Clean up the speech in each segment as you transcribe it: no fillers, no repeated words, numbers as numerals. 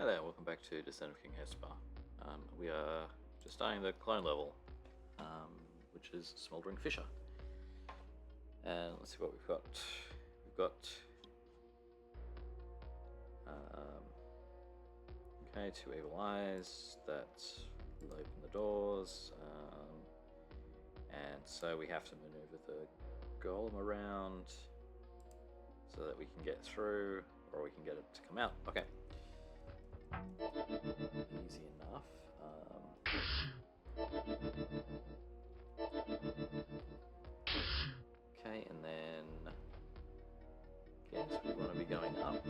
Hey there, welcome back to Descent of King Hesper. We are just starting the clone level, which is Smouldering Fissure. And let's see what we've got. We've got okay, 2 evil eyes that will open the doors, and so we have to maneuver the golem around so that we can get through, or we can get it to come out. Okay. Easy enough. Okay, and then guess we want to be going up.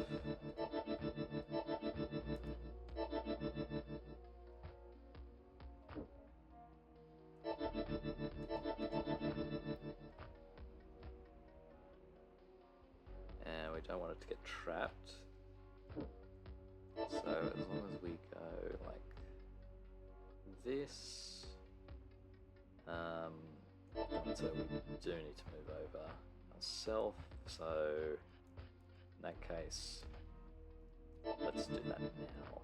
And we don't want it to get trapped. So as long as we go like this, so we do need to move over ourselves, so in that case, let's do that now.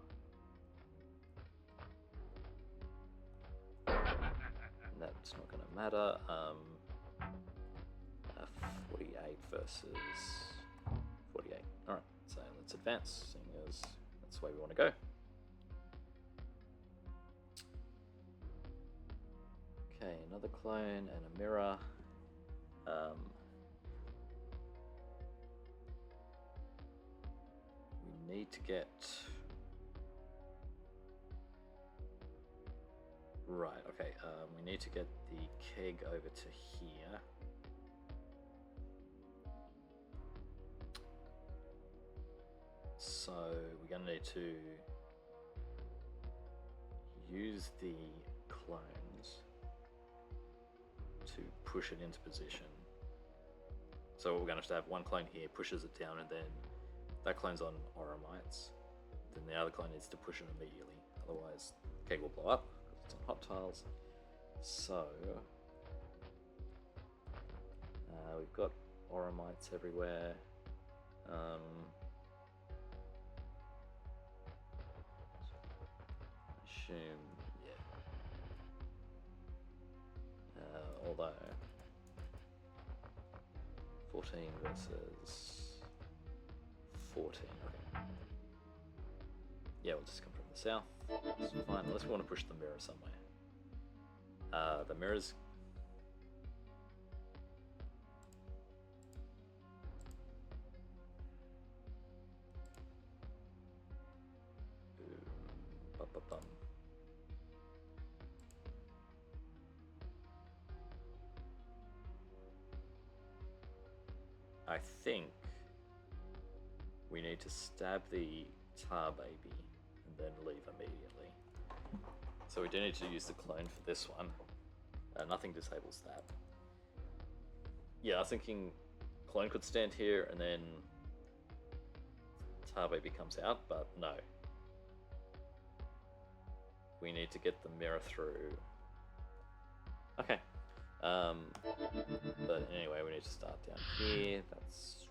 And that's not going to matter. 48 versus 48. Alright, so let's advance, seeing as that's the way we want to go. Okay, another clone and a mirror. We need to get... Right, okay, we need to get the keg over to here. So we're going to need to use the clones to push it into position. So we're going to have one clone here, pushes it down, and then that clone's on Oromites. Then the other clone needs to push it immediately, otherwise the keg will blow up because it's on hot tiles. So we've got Oromites everywhere. Assume, yeah. Although 14 versus 14. Okay. Yeah, we'll just come from the south. It's fine, unless we want to push the mirror somewhere. The mirror's I think we need to stab the tar baby and then leave immediately. So we do need to use the clone for this one. Nothing disables that. Yeah, I was thinking clone could stand here and then tar baby comes out, but no. We need to get the mirror through. Okay. But anyway, we need to start down here. That's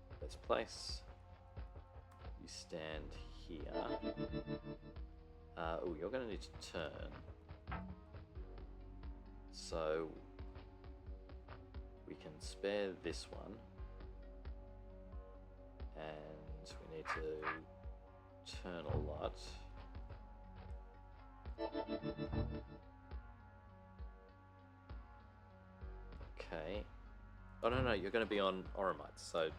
the best place. You stand here. Oh, you're going to need to turn. So we can spare this one. And we need to turn a lot. Okay. Oh no, you're going to be on Oromites, so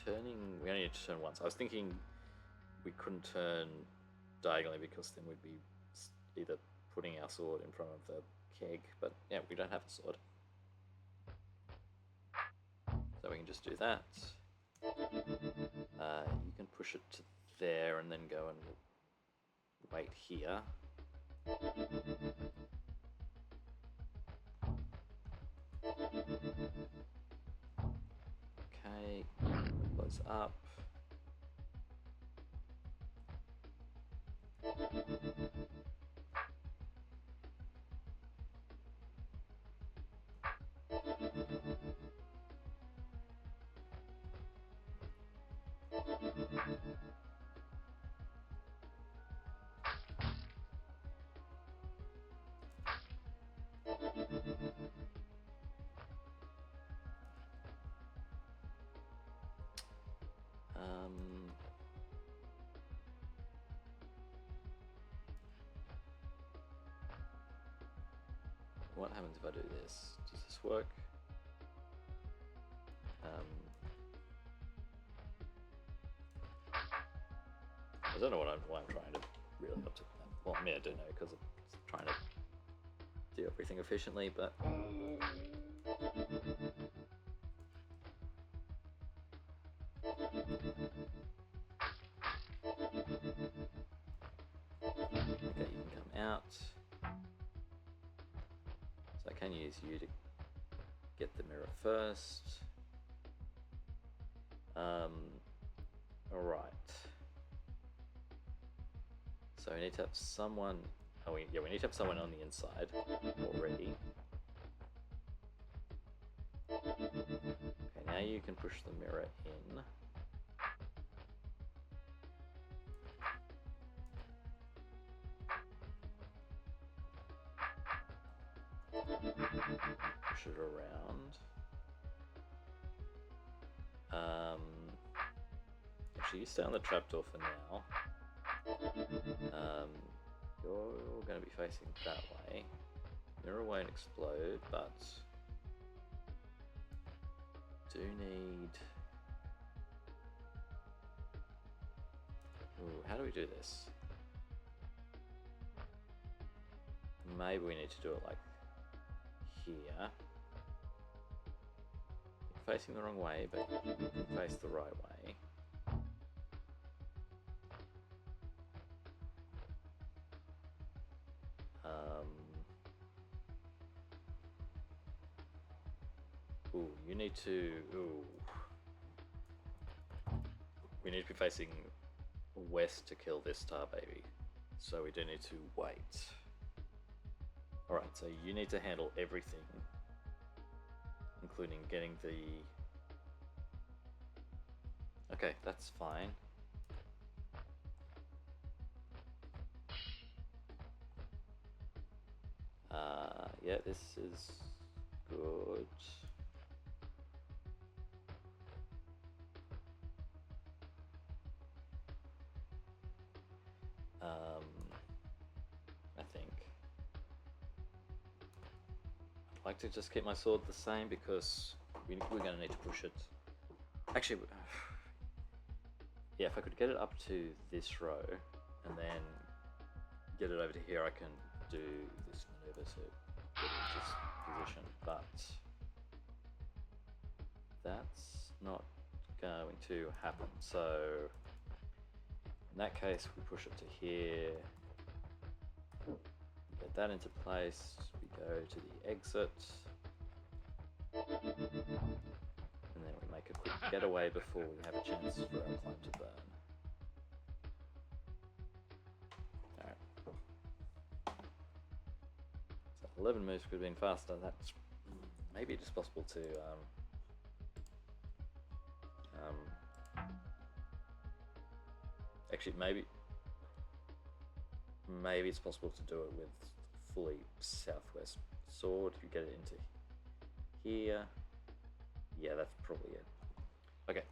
turning, we only need to turn once. I was thinking we couldn't turn diagonally because then we'd be either putting our sword in front of the keg, but yeah, we don't have a sword. So we can just do that. You can push it to there and then go and wait here. Okay, close up. what happens if I do this? Does this work? I don't know why I'm trying to really optimize. Well, I mean, I do know because I'm trying to do everything efficiently, but okay, you can come out. So I can use you to get the mirror first. All right. So we need to have someone. Oh, we need to have someone on the inside already. Okay, now you can push the mirror in. Push it around. Actually, you stay on the trapdoor for now. You're going to be facing that way. Mirror won't explode, but do need... Ooh, how do we do this? Maybe we need to do it like here. You're facing the wrong way, but you can face the right way. Ooh, you need to... Ooh. We need to be facing west to kill this star baby. So we do need to wait. Alright, so you need to handle everything, including getting the... Okay, that's fine. Yeah, this is good. I think I'd like to just keep my sword the same because we're going to need to push it. Actually, yeah, if I could get it up to this row and then get it over to here, I can do this maneuver to get into this position, but that's not going to happen. So in that case, we push it to here, get that into place, we go to the exit, and then we make a quick getaway before we have a chance for our clone to burn. Alright. So 11 moves could have been faster. That's maybe just possible to actually, maybe it's possible to do it with fully southwest sword. If you get it into here, yeah, that's probably it. Okay.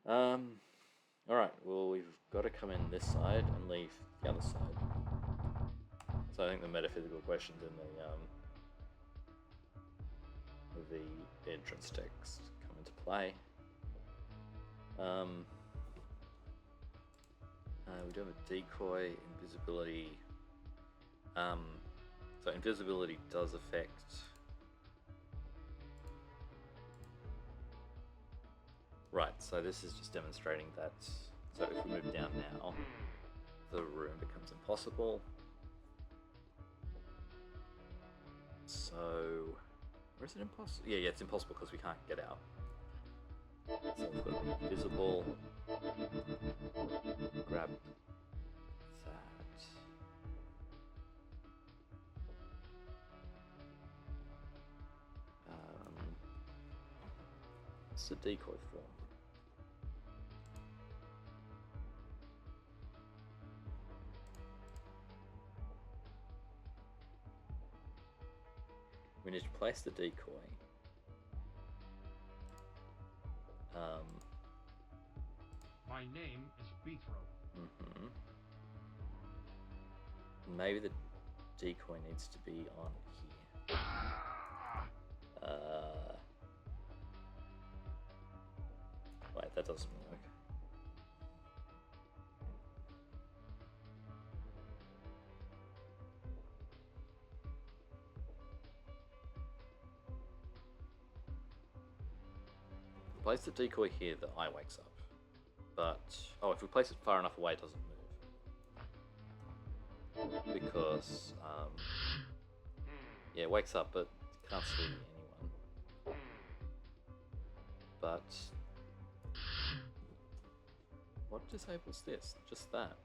Yeah. All right. Well, we've got to come in this side and leave the other side. So I think the metaphysical questions in the entrance text come into play. We do have a decoy, invisibility. So invisibility does affect... Right, so this is just demonstrating that, so if we move down now, the room becomes impossible. So, or is it impossible? Yeah, it's impossible because we can't get out. So we've got to be invisible. Grab that. It's a decoy form. We need to place the decoy. My name is Beethro. Maybe the decoy needs to be on here. Wait, that doesn't work. Place the decoy here, the eye wakes up. But, oh, if we place it far enough away, it doesn't move. Because, yeah, it wakes up, but can't see anyone. But, what disables this? Just that.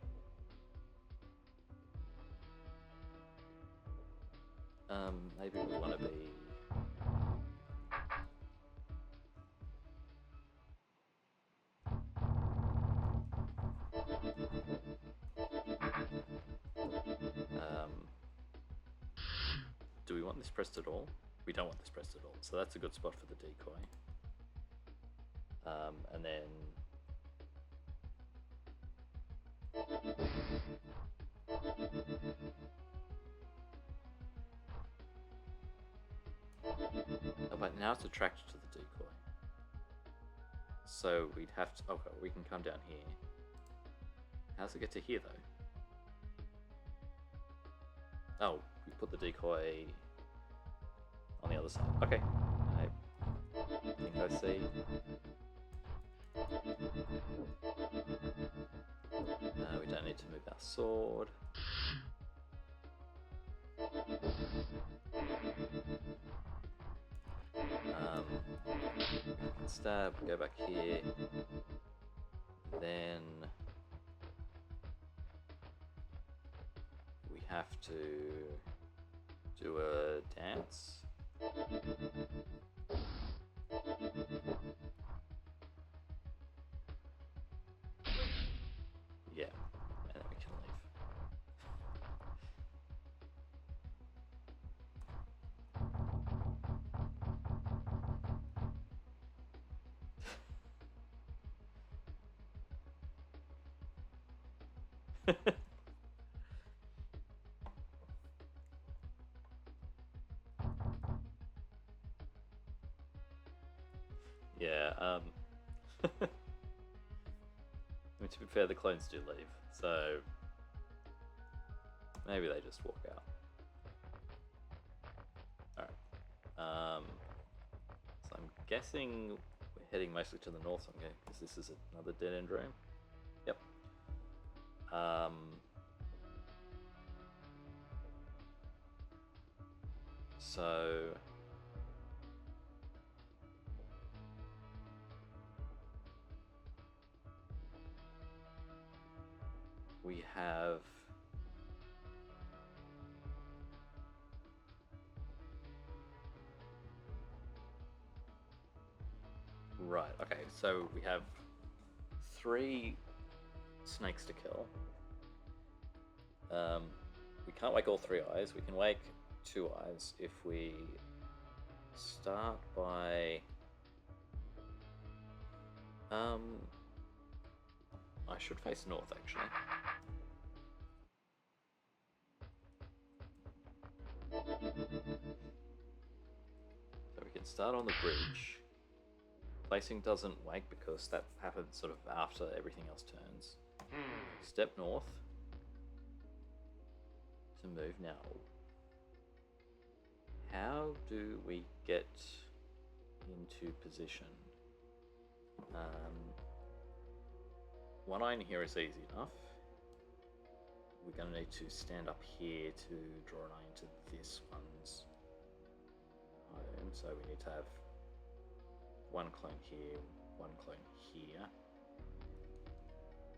Maybe we want to be... do we want this pressed at all? We don't want this pressed at all, so that's a good spot for the decoy. And then... oh, but now it's attracted to the decoy. So we'd have to... okay, we can come down here. How's it get to here, though? Oh, we put the decoy on the other side. Okay. I think I see. We don't need to move our sword. Stab, go back here. Then we have to do a dance. Yeah, and then we can leave. Yeah, I mean, to be fair, the clones do leave, so maybe they just walk out. Alright. So I'm guessing we're heading mostly to the north, okay, because this is another dead-end room. Yep. So we have right, okay, so we have 3 snakes to kill. We can't wake all 3 eyes. We can wake 2 eyes if we start by I should face north, actually. So we can start on the bridge. Placing doesn't wake because that happens sort of after everything else turns. Step north to move now. How do we get into position? One eye in here is easy enough. We're going to need to stand up here to draw an eye into this one's home. So we need to have 1 clone here, 1 clone here.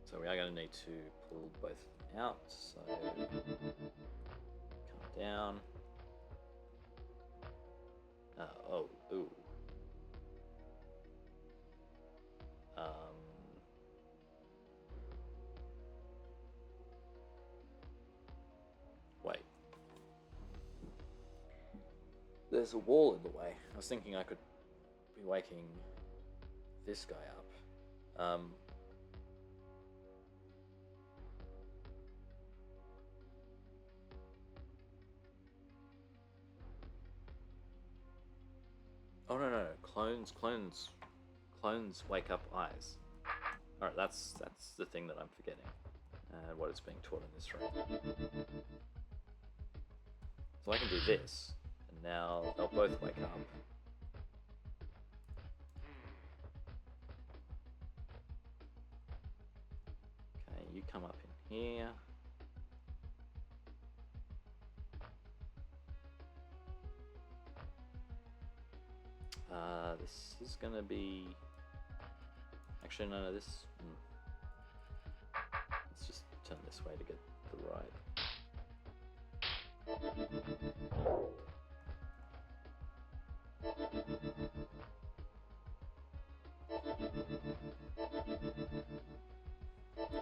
So we are going to need to pull both of them out. So come down. Oh, ooh. Wait. There's a wall in the way. I was thinking I could be waking this guy up. clones, clones, clones wake up eyes. Alright, that's the thing that I'm forgetting. And what is being taught in this room. So I can do this, and now they'll both wake up. Okay, you come up in here. This is gonna be... Actually, no, this... Let's just turn this way to get the right.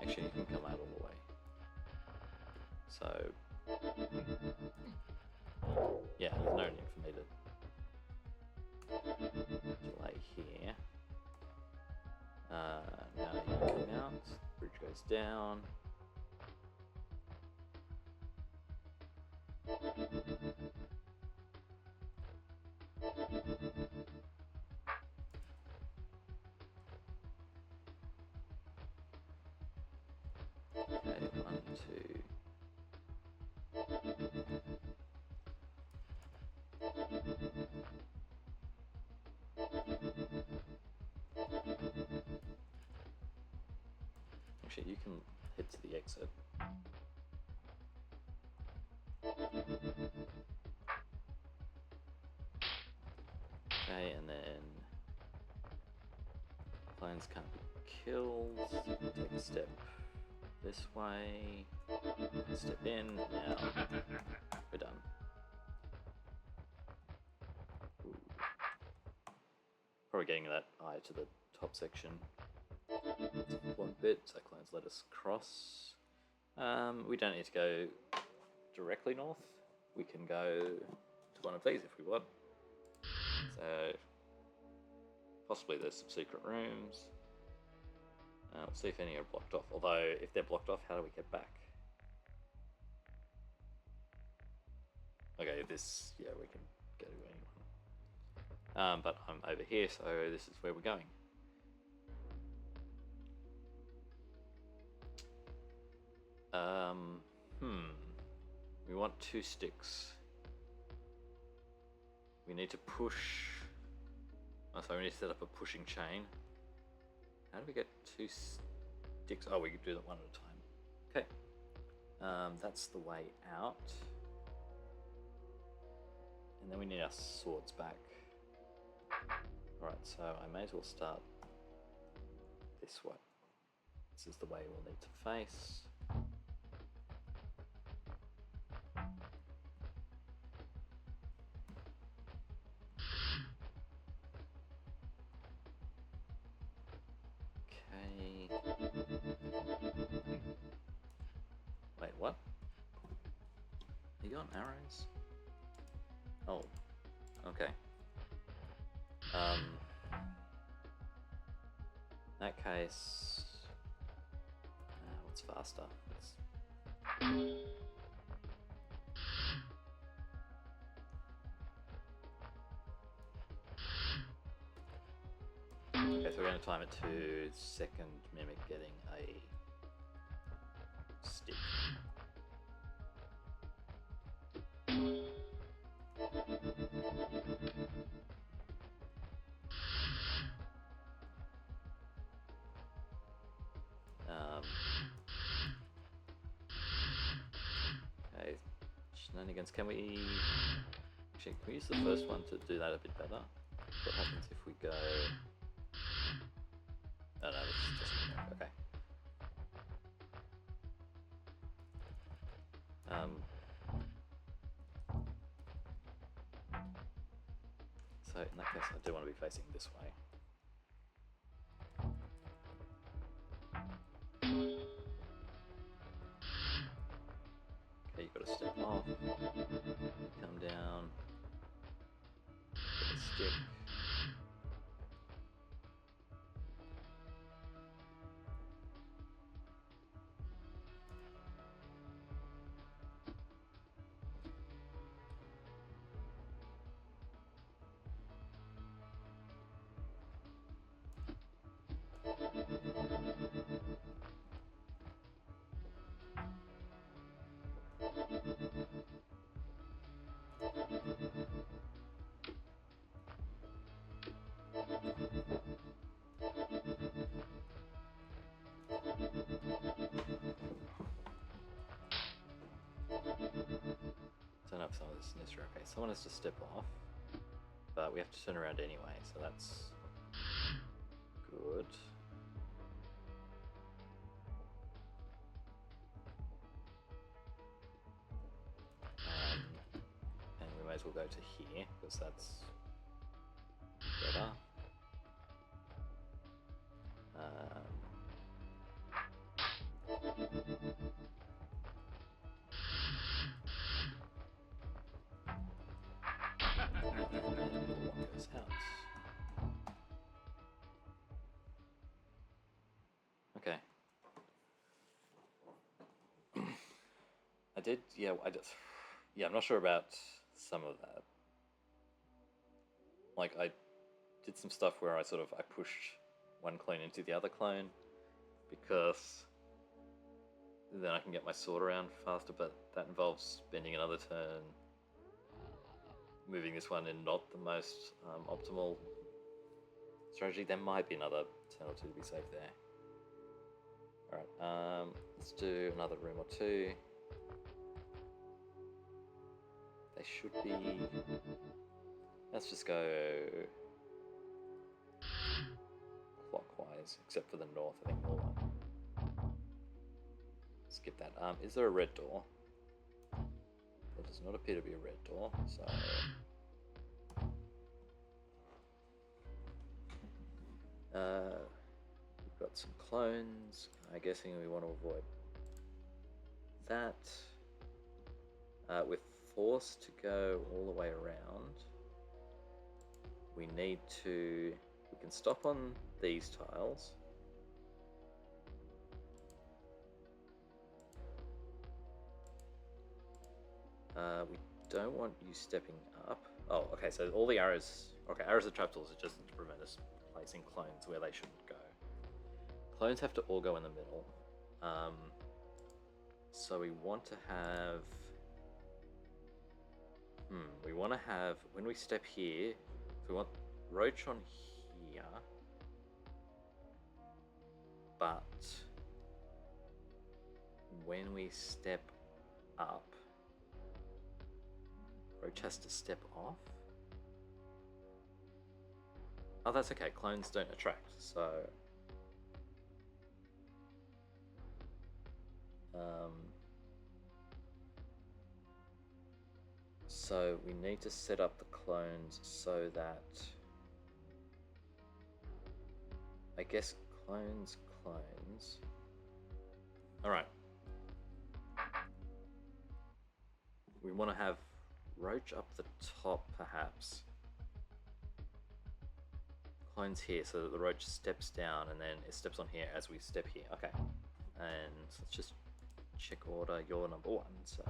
Actually, you can come out all the way. So... Yeah, there's no need for me to delay here. Now you come out, bridge goes down. Okay, 1, 2. Actually, you can head to the exit. Okay, and then clones can't be killed. Take a step this way. Step in. Now we're done. Ooh. Probably getting that eye to the top section. One bit, so clones let us cross. We don't need to go directly north. We can go to one of these if we want. So possibly there's some secret rooms. Let's see if any are blocked off. Although if they're blocked off, how do we get back? Okay, this, yeah, we can go to anyone. But I'm over here, so this is where we're going. We want 2 sticks. We need to push. Oh, so we need to set up a pushing chain. How do we get 2 sticks? Oh, we can do that one at a time. Okay. That's the way out. And then we need our swords back. Alright, so I may as well start this way. This is the way we'll need to face. Okay. Wait, what? Are you on arrows? Oh, okay. In that case, what's faster? Okay, so we're going to time it to second mimic getting a stick. Okay, shenanigans. Can we use the first one to do that a bit better? What happens if we go? Oh no, this is just okay. So in that case, I do want to be facing this way. Okay, you've got to step off, come down, get a stick. someone has to step off, but we have to turn around anyway, so that's good. And we may as well go to here, because that's better. Walker's house. Okay. I did, yeah, I'm not sure about some of that. Like, I did some stuff where I pushed one clone into the other clone, because then I can get my sword around faster, but that involves spending another turn moving this one in not the most optimal strategy. There might be another turn or two to be safe there. Alright, let's do another room or two. They should be... Let's just go clockwise, except for the north. I think we'll skip that. Is there a red door? There does not appear to be a red door, so... we've got some clones. I'm guessing we want to avoid that. We're forced to go all the way around. We need to... We can stop on these tiles. We don't want you stepping up. Oh, okay, so all the arrows... Okay, arrows are trapdoors are just to prevent us placing clones where they shouldn't go. Clones have to all go in the middle. So we want to have... we want to have... When we step here... So we want Roach on here. But... when we step up... Roach has to step off? Oh, that's okay. Clones don't attract, so... So we need to set up the clones so that... I guess clones. Alright. We want to have Roach up the top, perhaps. Clones here, so that the Roach steps down and then it steps on here as we step here. Okay. And let's just check order. You're number 1, so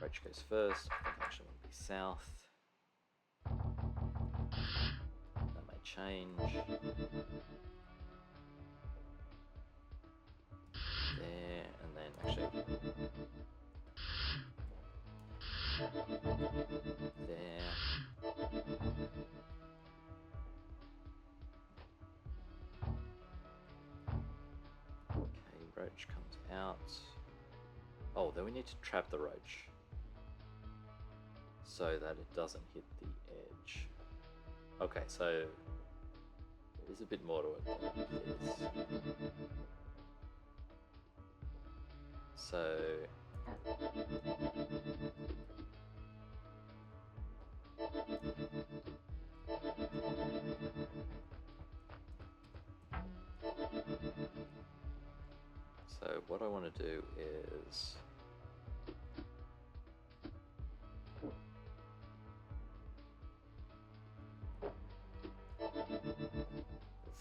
Roach goes first. I think actually want to be south. That may change. There, and then actually there. Okay, Roach comes out. Oh, then we need to trap the Roach so that it doesn't hit the edge. Okay, so there's a bit more to it than this. So what I want to do is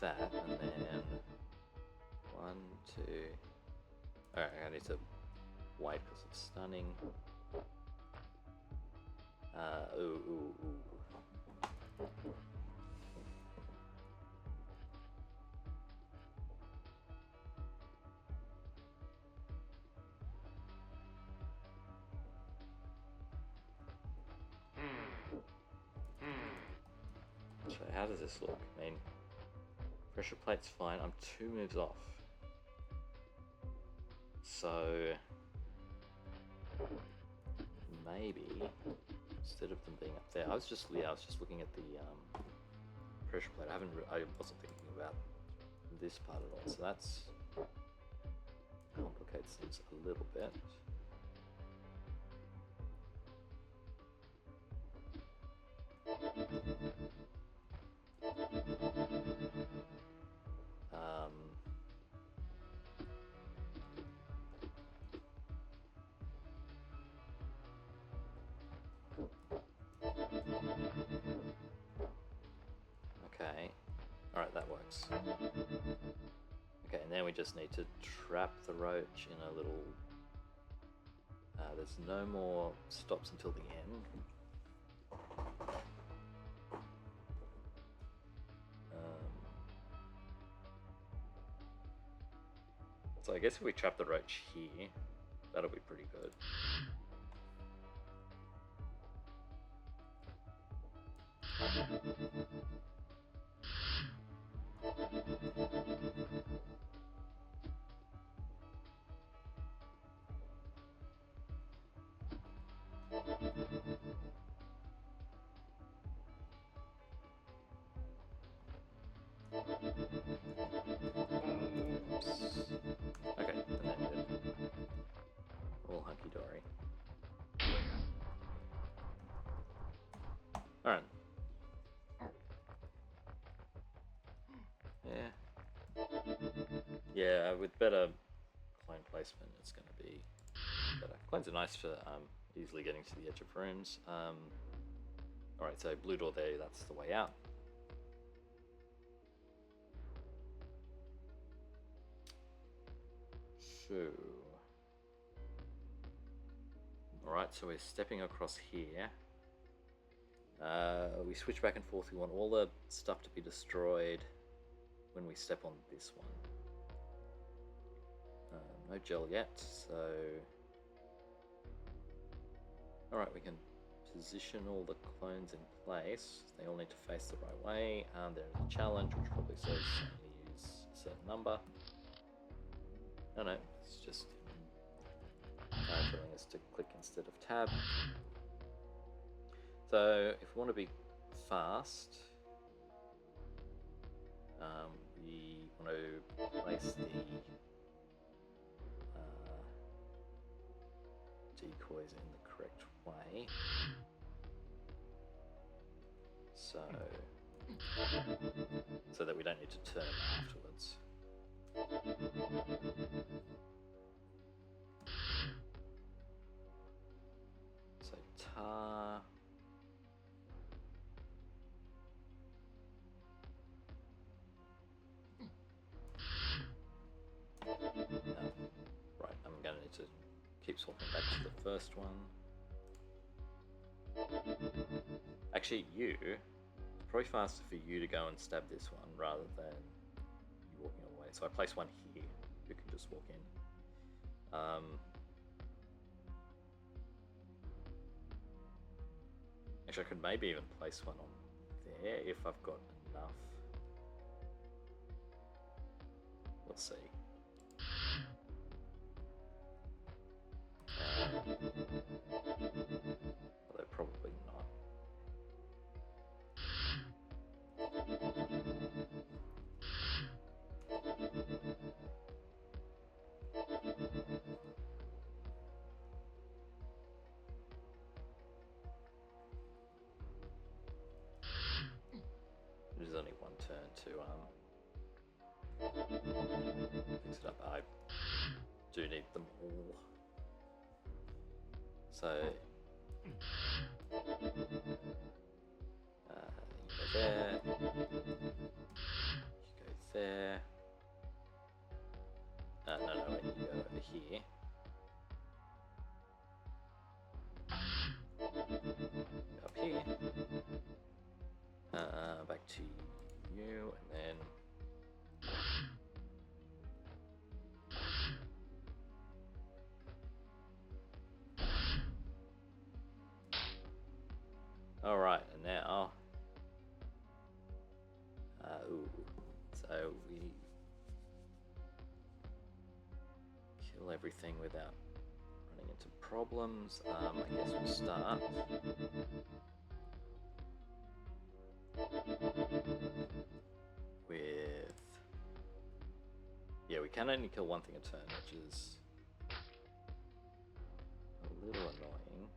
that, and then 1, 2. Alright, I need to wait because it's stunning. Ooh. So how does this look? I mean, pressure plate's fine. I'm 2 moves off. So maybe instead of them being up there. I was just looking at the pressure plate. I wasn't thinking about this part at all. So that's complicates things a little bit. Okay, all right, that works. Okay, and then we just need to trap the roach in a little... there's no more stops until the end. So I guess if we trap the roach here, that'll be pretty good. Okay, and then good. All hunky-dory. Alright. Yeah, with better clone placement, it's going to be better. Clones are nice for easily getting to the edge of rooms. Alright, so blue door there, that's the way out. So... Alright, so we're stepping across here. We switch back and forth. We want all the stuff to be destroyed when we step on this one. No gel yet, so... Alright, we can position all the clones in place. They all need to face the right way. There's a challenge which probably says only use a certain number. No, it's just telling us to click instead of tab. So if we want to be fast, we want to place the decoys in the correct way. So that we don't need to turn afterwards. So tar. Right, I'm going to need to keep swapping back to the first one. Actually, it's probably faster for you to go and stab this one rather than you walking away. So I place one here. You can just walk in. Actually, I could maybe even place one on there if I've got enough. We'll see. Although probably not. There's only one turn to fix it up. I do need them all. So you go there, you go there. No, wait, you go over here. Up here. Back to you, and then all right, and now, so we kill everything without running into problems. I guess we'll start with... Yeah, we can only kill one thing a turn, which is a little annoying.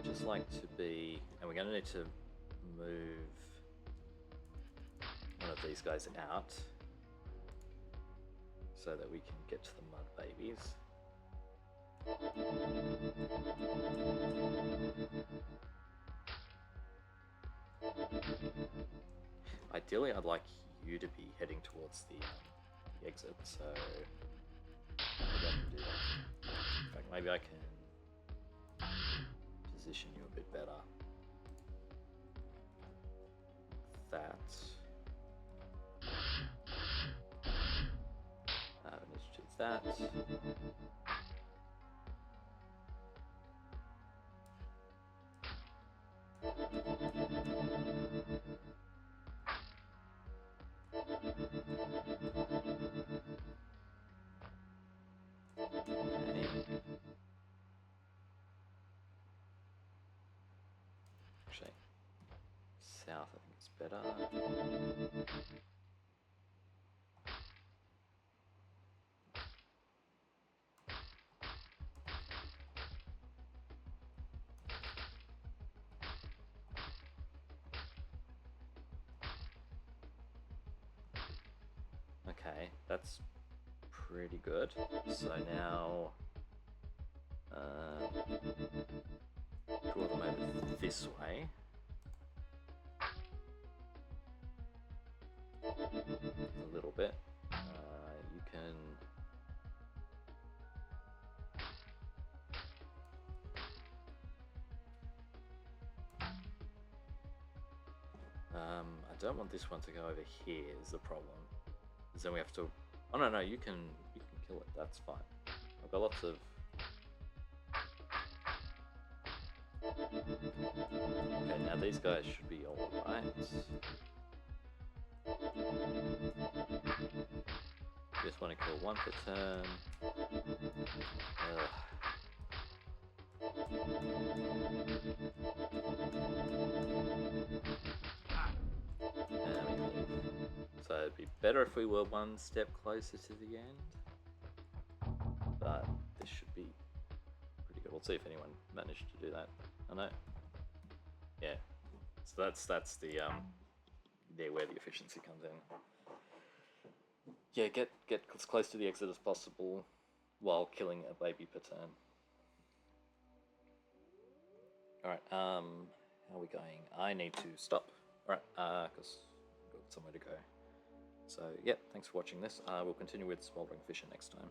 Just like to be... And we're going to need to move one of these guys out so that we can get to the mud babies. Ideally, I'd like you to be heading towards the exit, so maybe I can do that. In fact, maybe I can position you a bit better. That. Let's choose that. Actually, south I think it's better. Okay, that's pretty good. So now draw them over this way. A little bit. You can I don't want this one to go over here is the problem. Because then we have to... Oh no, you can kill it, that's fine. I've got lots of... Okay, now these guys should be alright. Just want to kill one per turn. So it'd be better if we were one step closer to the end. But this should be pretty good. We'll see if anyone managed to do that. I know. Yeah. So that's the where the efficiency comes in. Yeah, get as close to the exit as possible while killing a baby per turn. Alright, how are we going? I need to stop. Alright, because I've got somewhere to go. So, yeah, thanks for watching this. We'll continue with Smouldering Fissure next time.